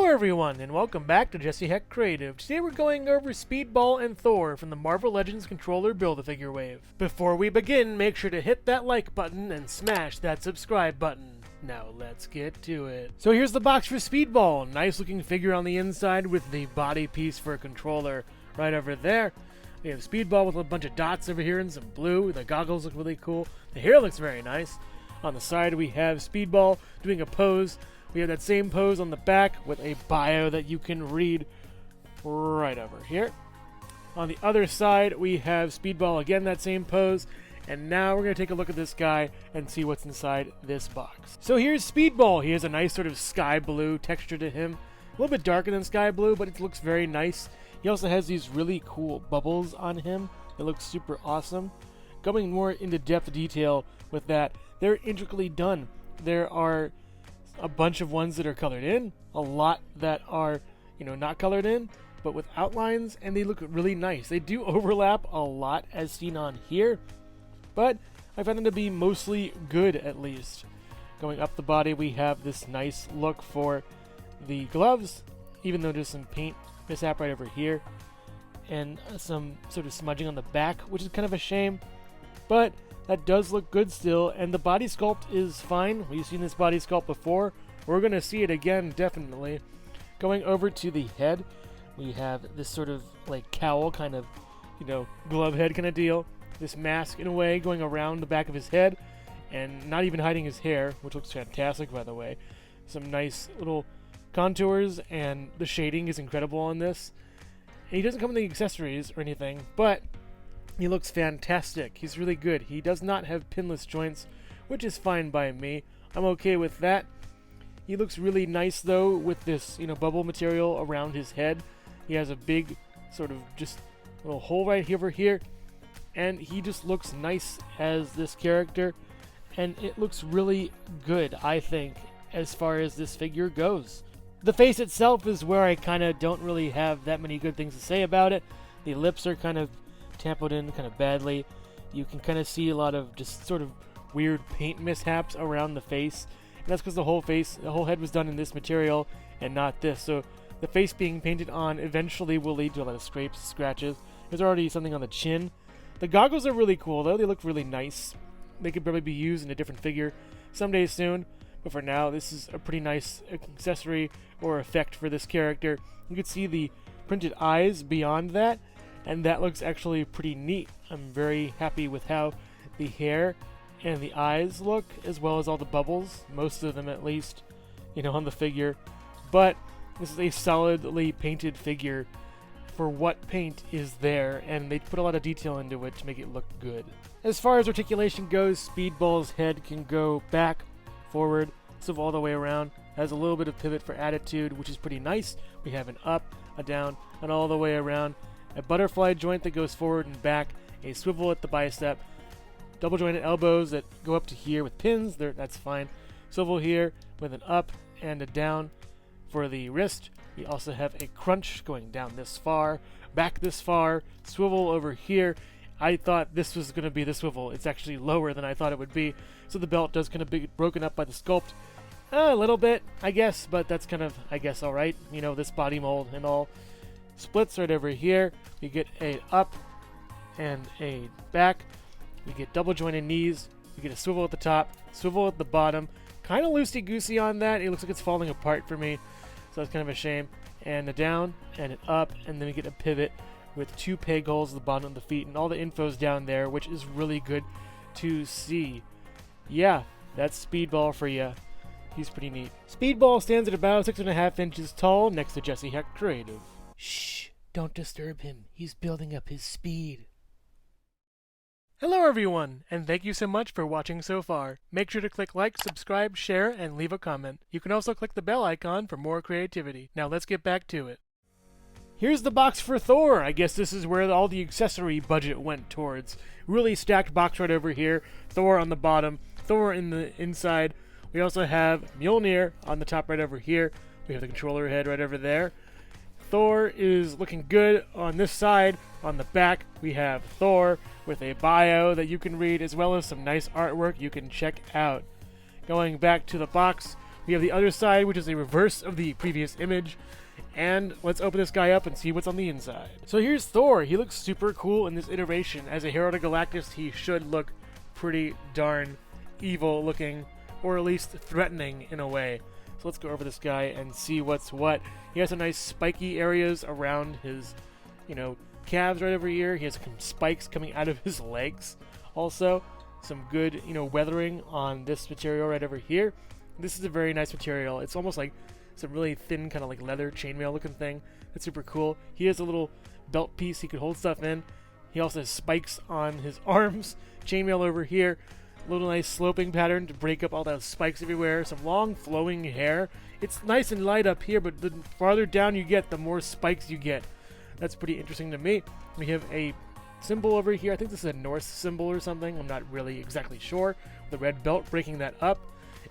Hello everyone, and welcome back to Jesse Heck Creative. Today we're going over Speedball and Thor from the Marvel Legends Controller Build-A-Figure wave. Before we begin, make sure to hit that like button and smash that subscribe button. Now let's get to it. So here's the box for Speedball. Nice looking figure on the inside with the body piece for a controller right over there. We have Speedball with a bunch of dots over here and some blue. The goggles look really cool. The hair looks very nice. On the side we have Speedball doing a pose. We have that same pose on the back with a bio that you can read right over here. On the other side, we have Speedball, again that same pose. And now we're going to take a look at this guy and see what's inside this box. So here's Speedball. He has a nice sort of sky blue texture to him. A little bit darker than sky blue, but it looks very nice. He also has these really cool bubbles on him. It looks super awesome. Going more into depth detail with that, they're intricately done. There are a bunch of ones that are colored in, a lot that are, not colored in, but with outlines, and they look really nice. They do overlap a lot as seen on here, but I find them to be mostly good at least. Going up the body, we have this nice look for the gloves, even though there's some paint mishap right over here, and some sort of smudging on the back, which is kind of a shame, but that does look good still, and the body sculpt is fine. We've seen this body sculpt before. We're going to see it again, definitely. Going over to the head, we have this sort of like cowl kind of, glove head kind of deal. This mask, in a way, going around the back of his head, and not even hiding his hair, which looks fantastic, by the way. Some nice little contours, and the shading is incredible on this. And he doesn't come with the accessories or anything, but he looks fantastic. He's really good. He does not have pinless joints, which is fine by me. I'm okay with that. He looks really nice, though, with this, bubble material around his head. He has a big sort of just little hole right over here, and he just looks nice as this character, and it looks really good, I think, as far as this figure goes. The face itself is where I kind of don't really have that many good things to say about it. The lips are kind of tampoed in kind of badly. You can kind of see a lot of just sort of weird paint mishaps around the face, and that's because the whole head was done in this material and not this. So the face being painted on eventually will lead to a lot of scrapes, scratches. There's already something on the chin. The goggles are really cool though. They look really nice. They could probably be used in a different figure someday soon, but for now this is a pretty nice accessory or effect for this character. You can see the printed eyes beyond that, and that looks actually pretty neat. I'm very happy with how the hair and the eyes look, as well as all the bubbles, most of them at least, on the figure. But this is a solidly painted figure for what paint is there, and they put a lot of detail into it to make it look good. As far as articulation goes, Speedball's head can go back, forward, swivel all the way around. Has a little bit of pivot for attitude, which is pretty nice. We have an up, a down, and all the way around. A butterfly joint that goes forward and back, a swivel at the bicep, double jointed elbows that go up to here with pins, that's fine. Swivel here with an up and a down for the wrist. We also have a crunch going down this far, back this far, swivel over here. I thought this was going to be the swivel. It's actually lower than I thought it would be, so the belt does kind of be broken up by the sculpt. A little bit, I guess, but that's kind of, alright. This body mold and all. Splits right over here. We get a up and a back. We get double jointed knees. We get a swivel at the top, swivel at the bottom. Kind of loosey-goosey on that. It looks like it's falling apart for me, so that's kind of a shame. And a down and an up, and then we get a pivot with two peg holes at the bottom of the feet, and all the info's down there, which is really good to see. Yeah, that's Speedball for you. He's pretty neat. Speedball stands at about 6.5 inches tall next to Jesse Heck Creative. Shh, don't disturb him. He's building up his speed. Hello everyone, and thank you so much for watching so far. Make sure to click like, subscribe, share, and leave a comment. You can also click the bell icon for more creativity. Now let's get back to it. Here's the box for Thor. I guess this is where all the accessory budget went towards. Really stacked box right over here. Thor on the bottom, Thor in the inside. We also have Mjolnir on the top right over here. We have the controller head right over there. Thor is looking good on this side. On the back, we have Thor with a bio that you can read, as well as some nice artwork you can check out. Going back to the box, We have the other side, which is a reverse of the previous image. And let's open this guy up and see what's on the inside. So here's Thor. He looks super cool in this iteration. As a Herald of Galactus, he should look pretty darn evil looking, or at least threatening in a way. So let's go over this guy and see what's what. He has some nice spiky areas around his, calves right over here. He has some spikes coming out of his legs. Also, some good, weathering on this material right over here. This is a very nice material. It's almost like some really thin kind of like leather chainmail looking thing. That's super cool. He has a little belt piece he could hold stuff in. He also has spikes on his arms. Chainmail over here. A little nice sloping pattern to break up all those spikes everywhere. Some long flowing hair. It's nice and light up here, but the farther down you get, the more spikes you get. That's pretty interesting to me. We have a symbol over here. I think this is a Norse symbol or something. I'm not really exactly sure. The red belt breaking that up.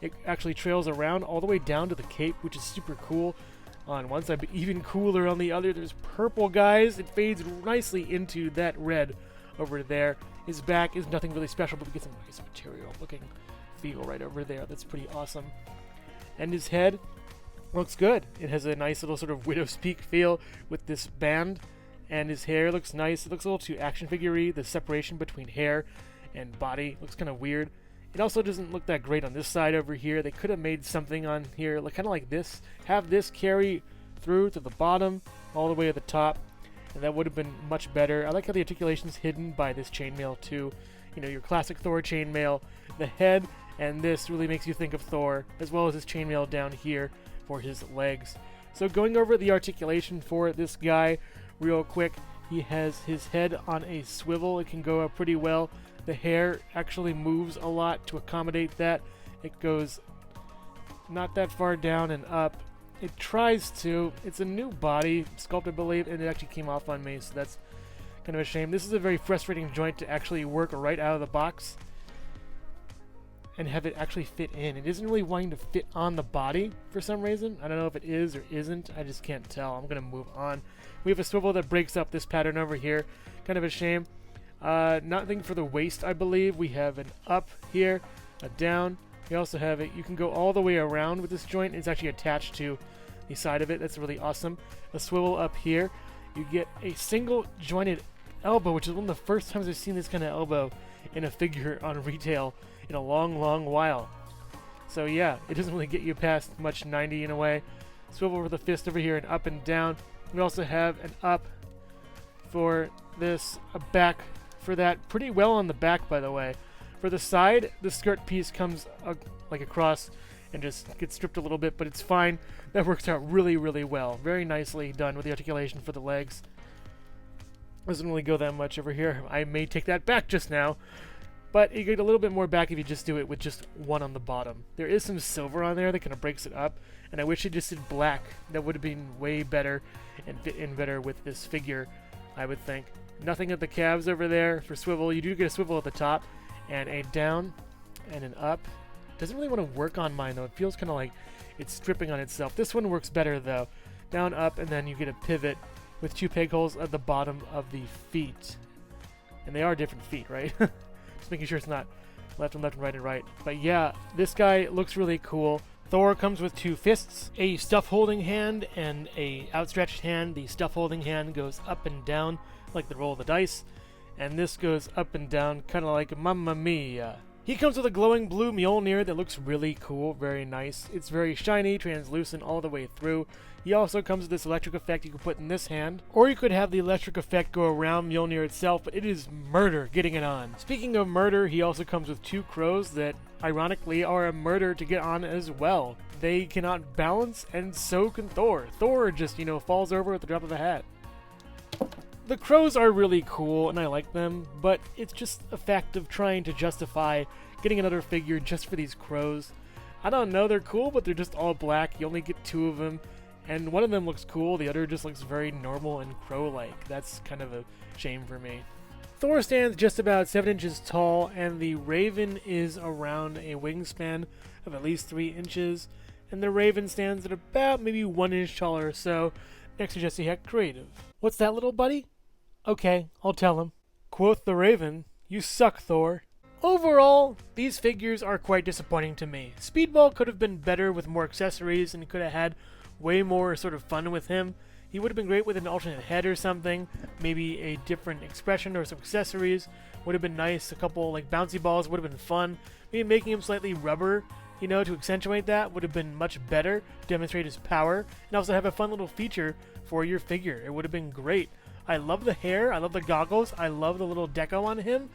It actually trails around all the way down to the cape, which is super cool on one side, but even cooler on the other. There's purple, guys. It fades nicely into that red over there. His back is nothing really special, but we get some nice material looking feel right over there. That's pretty awesome. And his head looks good. It has a nice little sort of widow's peak feel with this band, and his hair looks nice. It looks a little too action figure-y. The separation between hair and body looks kind of weird. It also doesn't look that great on this side over here. They could have made something on here, kind of like this. Have this carry through to the bottom, all the way to the top, and that would have been much better. I like how the articulation's hidden by this chainmail too. Your classic Thor chainmail. The head and this really makes you think of Thor, as well as his chainmail down here for his legs. So going over the articulation for this guy real quick, he has his head on a swivel. It can go up pretty well. The hair actually moves a lot to accommodate that. It goes not that far down and up. It tries to. It's a new body sculpt, I believe, and it actually came off on me, so that's kind of a shame. This is a very frustrating joint to actually work right out of the box and have it actually fit in. It isn't really wanting to fit on the body for some reason. I don't know if it is or isn't. I just can't tell. I'm going to move on. We have a swivel that breaks up this pattern over here. Kind of a shame. Nothing for the waist, I believe. We have an up here, a down. We also have it. You can go all the way around with this joint. It's actually attached to the side of it. That's really awesome. A swivel up here. You get a single jointed elbow, which is one of the first times I've seen this kind of elbow in a figure on retail in a long, long while. So yeah, it doesn't really get you past much 90 in a way. Swivel with the fist over here and up and down. We also have an up for this, a back for that. Pretty well on the back, by the way. For the side, the skirt piece comes like across and just gets stripped a little bit, but it's fine. That works out really, really well. Very nicely done with the articulation for the legs. Doesn't really go that much over here. I may take that back just now, but you get a little bit more back if you just do it with just one on the bottom. There is some silver on there that kind of breaks it up, and I wish it just did black. That would have been way better and fit in better with this figure, I would think. Nothing at the calves over there for swivel. You do get a swivel at the top, and a down and an up. Doesn't really want to work on mine, though. It feels kind of like it's stripping on itself. This one works better, though. Down, up, and then you get a pivot with two peg holes at the bottom of the feet. And they are different feet, right? Just making sure it's not left and left and right and right. But yeah, this guy looks really cool. Thor comes with two fists, a stuff holding hand and a outstretched hand. The stuff holding hand goes up and down like the roll of the dice, and this goes up and down kind of like Mamma Mia. He comes with a glowing blue Mjolnir that looks really cool, very nice. It's very shiny, translucent all the way through. He also comes with this electric effect you can put in this hand, or you could have the electric effect go around Mjolnir itself, but it is murder getting it on. Speaking of murder, he also comes with two crows that, ironically, are a murder to get on as well. They cannot balance, and so can Thor. Thor just, falls over at the drop of a hat. The crows are really cool, and I like them, but it's just a fact of trying to justify getting another figure just for these crows. I don't know, they're cool, but they're just all black. You only get two of them, and one of them looks cool, the other just looks very normal and crow-like. That's kind of a shame for me. Thor stands just about 7 inches tall, and the Raven is around a wingspan of at least 3 inches, and the Raven stands at about maybe 1 inch taller or so, next to Jesse Heck Creative. What's that, little buddy? Okay, I'll tell him. Quoth the Raven, "You suck, Thor." Overall, these figures are quite disappointing to me. Speedball could have been better with more accessories and could have had way more sort of fun with him. He would have been great with an alternate head or something, maybe a different expression or some accessories would have been nice. A couple like bouncy balls would have been fun. Maybe making him slightly rubber, you know, to accentuate that would have been much better, demonstrate his power, and also have a fun little feature for your figure. It would have been great. I love the hair, I love the goggles, I love the little deco on him.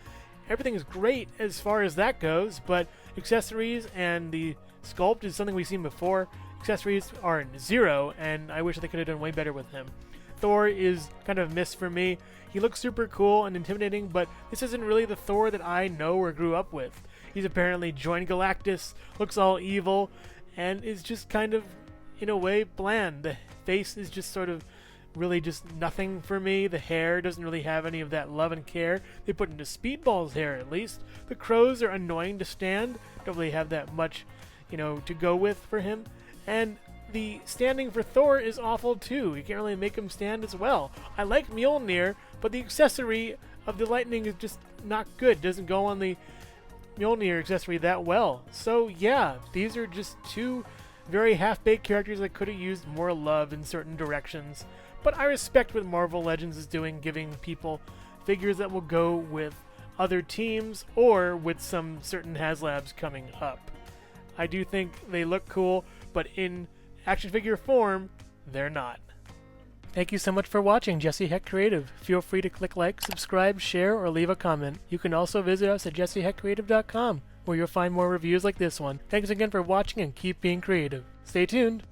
Everything is great as far as that goes, but accessories and the sculpt is something we've seen before. Accessories are 0, and I wish they could have done way better with him. Thor is kind of a miss for me. He looks super cool and intimidating, but this isn't really the Thor that I know or grew up with. He's apparently joined Galactus, looks all evil, and is just kind of, in a way, bland. The face is just sort of really just nothing for me. The hair doesn't really have any of that love and care they put into Speedball's hair, at least. The crows are annoying to stand, don't really have that much, you know, to go with for him. And the standing for Thor is awful too. You can't really make him stand as well. I like Mjolnir, but the accessory of the lightning is just not good. Doesn't go on the Mjolnir accessory that well. So yeah, these are just two very half-baked characters that could have used more love in certain directions. But I respect what Marvel Legends is doing, giving people figures that will go with other teams or with some certain HasLabs coming up. I do think they look cool, but in action figure form, they're not. Thank you so much for watching Jesse Heck Creative. Feel free to click like, subscribe, share, or leave a comment. You can also visit us at jesseheckcreative.com, where you'll find more reviews like this one. Thanks again for watching and keep being creative. Stay tuned!